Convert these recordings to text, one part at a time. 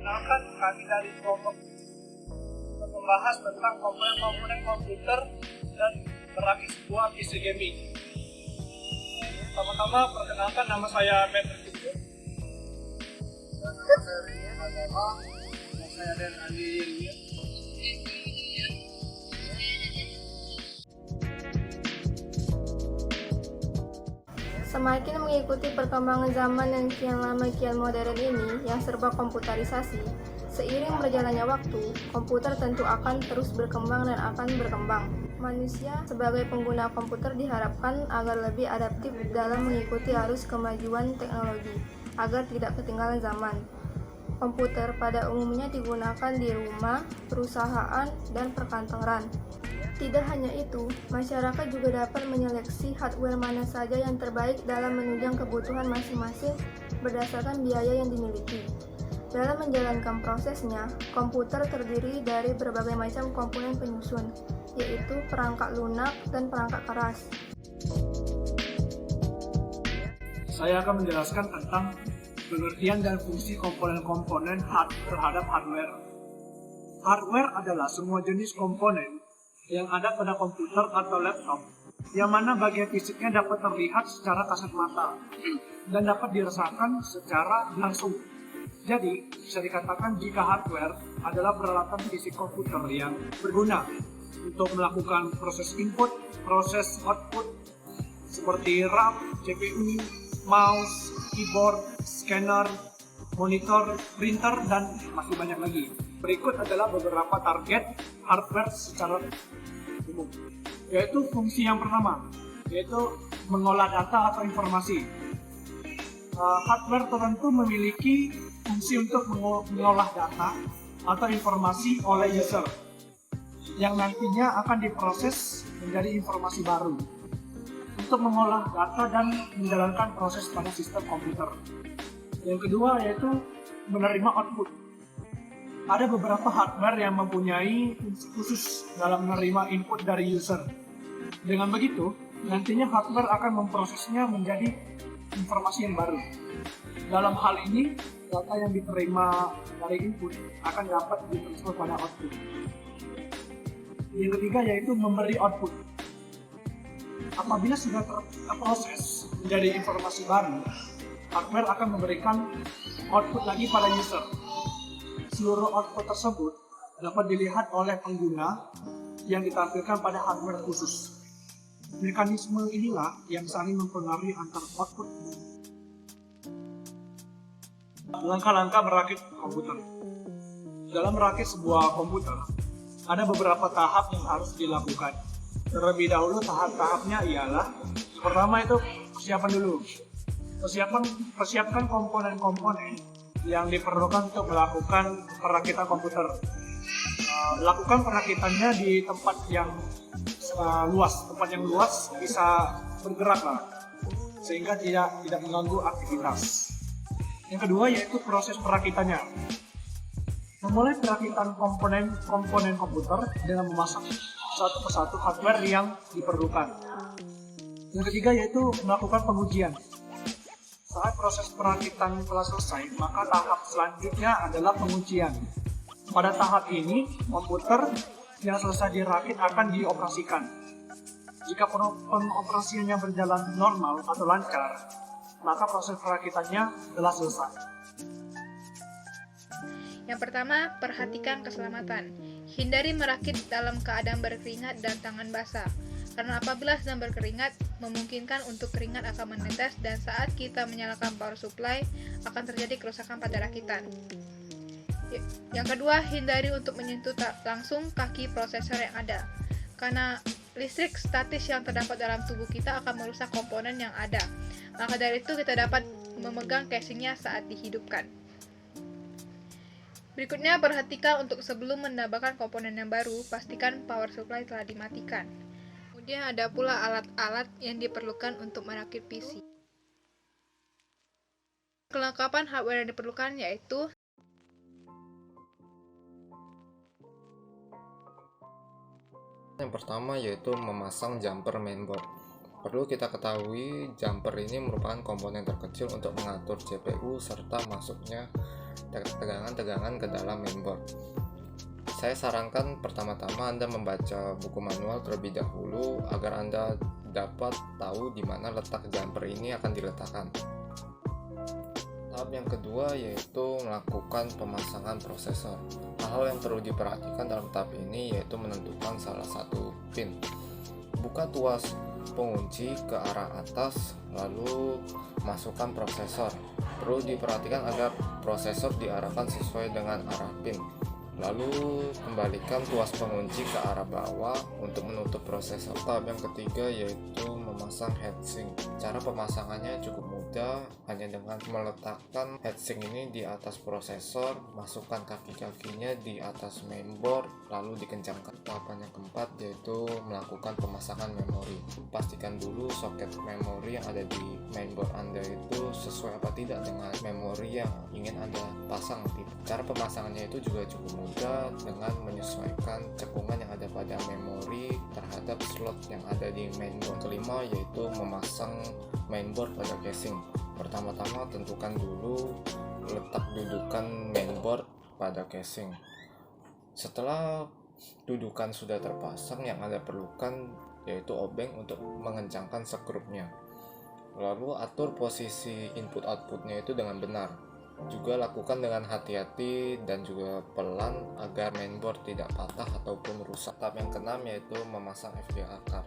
Perkenalkan, kami dari kelompok membahas tentang komponen-komponen komputer dan merakit sebuah PC gaming. Pertama-tama, perkenalkan, nama saya Peter Kutu. Dan nama saya Rini Agama. Nama saya Dan Andi Yirya. Semakin mengikuti perkembangan zaman yang kian lama kian modern ini yang serba komputerisasi, seiring berjalannya waktu, komputer tentu akan terus berkembang dan akan berkembang. Manusia sebagai pengguna komputer diharapkan agar lebih adaptif dalam mengikuti arus kemajuan teknologi, agar tidak ketinggalan zaman. Komputer pada umumnya digunakan di rumah, perusahaan, dan perkantoran. Tidak hanya itu, masyarakat juga dapat menyeleksi hardware mana saja yang terbaik dalam menunjang kebutuhan masing-masing berdasarkan biaya yang dimiliki. Dalam menjalankan prosesnya, komputer terdiri dari berbagai macam komponen penyusun, yaitu perangkat lunak dan perangkat keras. Saya akan menjelaskan tentang pengertian dan fungsi komponen-komponen terhadap hardware. Hardware adalah semua jenis komponen yang ada pada komputer atau laptop, yang mana bagian fisiknya dapat terlihat secara kasat mata dan dapat dirasakan secara langsung. Jadi, bisa dikatakan jika hardware adalah peralatan fisik komputer yang berguna untuk melakukan proses input, proses output, seperti RAM, CPU, mouse, keyboard, scanner, monitor, printer, dan masih banyak lagi. Berikut adalah beberapa target hardware secara umum, yaitu fungsi yang pertama, yaitu mengolah data atau informasi. Hardware tertentu memiliki fungsi untuk mengolah data atau informasi oleh user, yang nantinya akan diproses menjadi informasi baru untuk mengolah data dan menjalankan proses pada sistem komputer. Yang kedua yaitu menerima output. Ada beberapa hardware yang mempunyai fungsi khusus dalam menerima input dari user. Dengan begitu, nantinya hardware akan memprosesnya menjadi informasi yang baru. Dalam hal ini, data yang diterima dari input akan dapat ditransfer pada output. Yang ketiga yaitu memberi output. Apabila sudah terproses menjadi informasi baru, hardware akan memberikan output lagi pada user. Seluruh output tersebut dapat dilihat oleh pengguna yang ditampilkan pada hardware khusus. Mekanisme inilah yang saling mempengaruhi antar output. Langkah-langkah merakit komputer. Dalam merakit sebuah komputer, ada beberapa tahap yang harus dilakukan. Terlebih dahulu tahap-tahapnya ialah, pertama itu persiapan dulu. Persiapkan komponen-komponen yang diperlukan untuk melakukan perakitan komputer. Lakukan perakitannya di tempat yang luas. Tempat yang luas bisa bergerak lah, sehingga tidak mengganggu aktivitas. Yang kedua yaitu proses perakitannya. Memulai perakitan komponen komputer dengan memasang satu persatu hardware yang diperlukan. Yang ketiga yaitu melakukan pengujian. Saat proses perakitan telah selesai, maka tahap selanjutnya adalah pengujian. Pada tahap ini, komputer yang selesai dirakit akan dioperasikan. Jika pengoperasiannya berjalan normal atau lancar, maka proses perakitannya telah selesai. Yang pertama, perhatikan keselamatan. Hindari merakit dalam keadaan berkeringat dan tangan basah. Karena apabila sedang berkeringat, memungkinkan untuk keringat akan menetes dan saat kita menyalakan power supply akan terjadi kerusakan pada rakitan. Yang kedua, hindari untuk menyentuh langsung kaki prosesor yang ada. Karena listrik statis yang terdapat dalam tubuh kita akan merusak komponen yang ada. Maka dari itu kita dapat memegang casingnya saat dihidupkan. Berikutnya, perhatikan untuk sebelum menambahkan komponen yang baru, pastikan power supply telah dimatikan. Kemudian ada pula alat-alat yang diperlukan untuk merakit PC. Kelengkapan hardware yang diperlukan yaitu Yang pertama yaitu memasang jumper mainboard. Perlu kita ketahui, jumper ini merupakan komponen terkecil untuk mengatur CPU serta masuknya tegangan-tegangan ke dalam mainboard. Saya sarankan pertama-tama Anda membaca buku manual terlebih dahulu agar Anda dapat tahu di mana letak jumper ini akan diletakkan. Tahap yang kedua yaitu melakukan pemasangan prosesor. Hal-hal yang perlu diperhatikan dalam tahap ini yaitu menentukan salah satu pin. Buka tuas pengunci ke arah atas, lalu masukkan prosesor. Perlu diperhatikan agar prosesor diarahkan sesuai dengan arah pin. Lalu kembalikan tuas pengunci ke arah bawah untuk menutup prosesor. Tahap yang ketiga yaitu memasang heatsink. Cara pemasangannya cukup mudah, hanya dengan meletakkan heatsink ini di atas prosesor, masukkan kaki-kakinya di atas mainboard, lalu dikencangkan. Tahapan yang keempat yaitu melakukan pemasangan memori. Pastikan dulu soket memori yang ada di mainboard Anda itu sesuai apa tidak dengan memori yang ingin Anda pasang. Cara pemasangannya itu juga cukup mudah dengan menyesuaikan cekungan yang ada pada memori terhadap slot yang ada di mainboard. Kelima yaitu memasang mainboard pada casing. Pertama-tama tentukan dulu letak dudukan mainboard pada casing. Setelah dudukan sudah terpasang, yang Anda perlukan yaitu obeng untuk mengencangkan sekrupnya. Lalu atur posisi input outputnya itu dengan benar. Juga lakukan dengan hati-hati dan juga pelan agar mainboard tidak patah ataupun rusak. Tahap yang keenam yaitu memasang FGA card.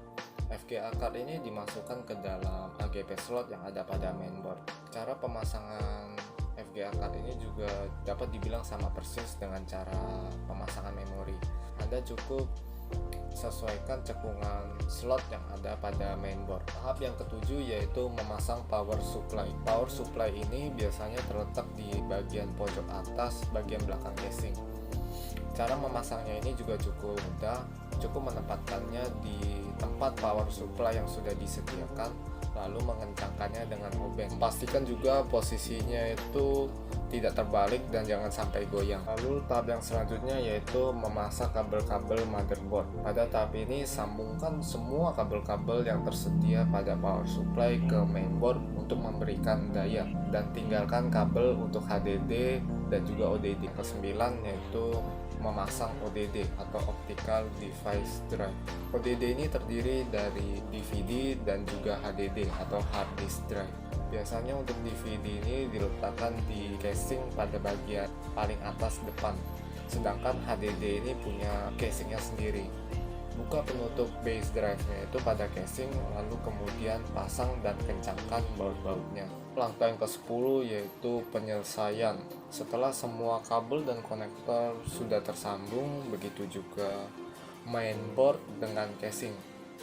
FGA card ini dimasukkan ke dalam AGP slot yang ada pada mainboard. Cara pemasangan FGA card ini juga dapat dibilang sama persis dengan cara pemasangan memori. Anda cukup sesuaikan cekungan slot yang ada pada mainboard. Tahap yang ketujuh yaitu memasang power supply. Power supply ini biasanya terletak di bagian pojok atas bagian belakang casing. Cara memasangnya ini juga cukup mudah, cukup menempatkannya di tempat power supply yang sudah disediakan, lalu mengencangkannya dengan obeng. Pastikan juga posisinya itu tidak terbalik dan jangan sampai goyang. Lalu tahap yang selanjutnya yaitu memasang kabel-kabel motherboard. Pada tahap ini sambungkan semua kabel-kabel yang tersedia pada power supply ke mainboard untuk memberikan daya, dan tinggalkan kabel untuk HDD dan juga ODD. Kesembilan yaitu memasang ODD atau Optical Device Drive. ODD ini terdiri dari DVD dan juga HDD atau Hard Disk Drive. Biasanya untuk DVD ini diletakkan di casing pada bagian paling atas depan, sedangkan HDD ini punya casingnya sendiri. Buka penutup base drive-nya itu pada casing, lalu kemudian pasang dan kencangkan baut-bautnya. Langkah yang ke-10 yaitu penyelesaian. Setelah semua kabel dan konektor sudah tersambung, begitu juga mainboard dengan casing,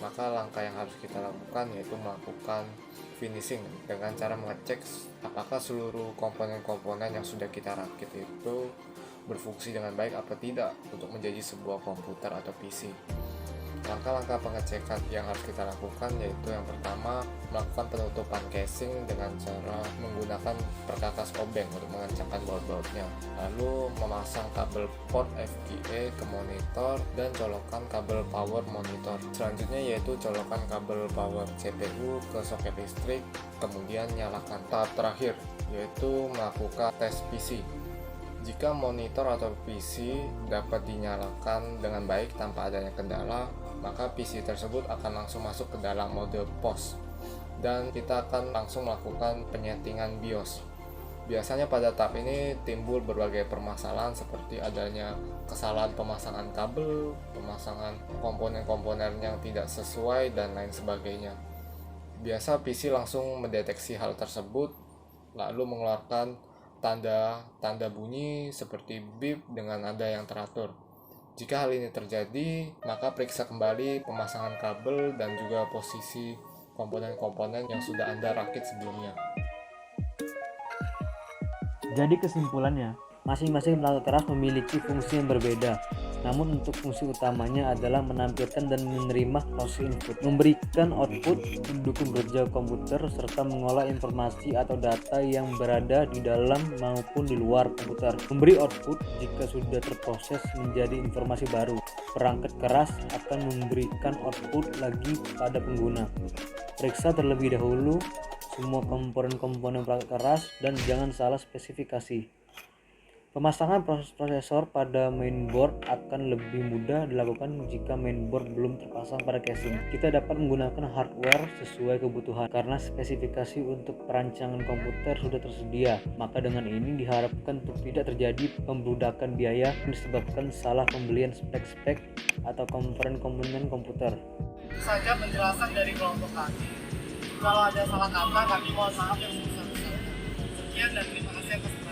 maka langkah yang harus kita lakukan yaitu melakukan finishing dengan cara mengecek apakah seluruh komponen-komponen yang sudah kita rakit itu berfungsi dengan baik apa tidak untuk menjadi sebuah komputer atau PC. Langkah-langkah pengecekan yang harus kita lakukan yaitu yang pertama, melakukan penutupan casing dengan cara menggunakan perkakas obeng untuk mengencangkan baut-bautnya. Lalu memasang kabel port FGA ke monitor dan colokan kabel power monitor. Selanjutnya yaitu colokan kabel power CPU ke soket listrik, kemudian nyalakan. Tahap terakhir yaitu melakukan tes PC. Jika monitor atau PC dapat dinyalakan dengan baik tanpa adanya kendala, maka PC tersebut akan langsung masuk ke dalam mode POS dan kita akan langsung melakukan penyetingan BIOS. Biasanya pada tahap ini timbul berbagai permasalahan seperti adanya kesalahan pemasangan kabel, pemasangan komponen-komponen yang tidak sesuai, dan lain sebagainya. Biasa PC langsung mendeteksi hal tersebut lalu mengeluarkan tanda bunyi seperti beep dengan nada yang teratur. Jika hal ini terjadi, maka periksa kembali pemasangan kabel dan juga posisi komponen-komponen yang sudah Anda rakit sebelumnya. Jadi kesimpulannya, masing-masing perangkat keras memiliki fungsi yang berbeda. Namun untuk fungsi utamanya adalah menampilkan dan menerima proses input, memberikan output, mendukung kerja komputer, serta mengolah informasi atau data yang berada di dalam maupun di luar komputer. Memberi output jika sudah terproses menjadi informasi baru. Perangkat keras akan memberikan output lagi pada pengguna. Periksa terlebih dahulu semua komponen-komponen perangkat keras dan jangan salah spesifikasi. Pemasangan prosesor pada mainboard akan lebih mudah dilakukan jika mainboard belum terpasang pada casing. Kita dapat menggunakan hardware sesuai kebutuhan karena spesifikasi untuk perancangan komputer sudah tersedia. Maka dengan ini diharapkan untuk tidak terjadi pembludakan biaya yang disebabkan salah pembelian spek-spek atau komponen-komponen komputer. Itu saja penjelasan dari kelompok kami. Kalau ada salah kata, kami mohon maaf yang sebesar-besarnya. Sekian dan terima kasih atas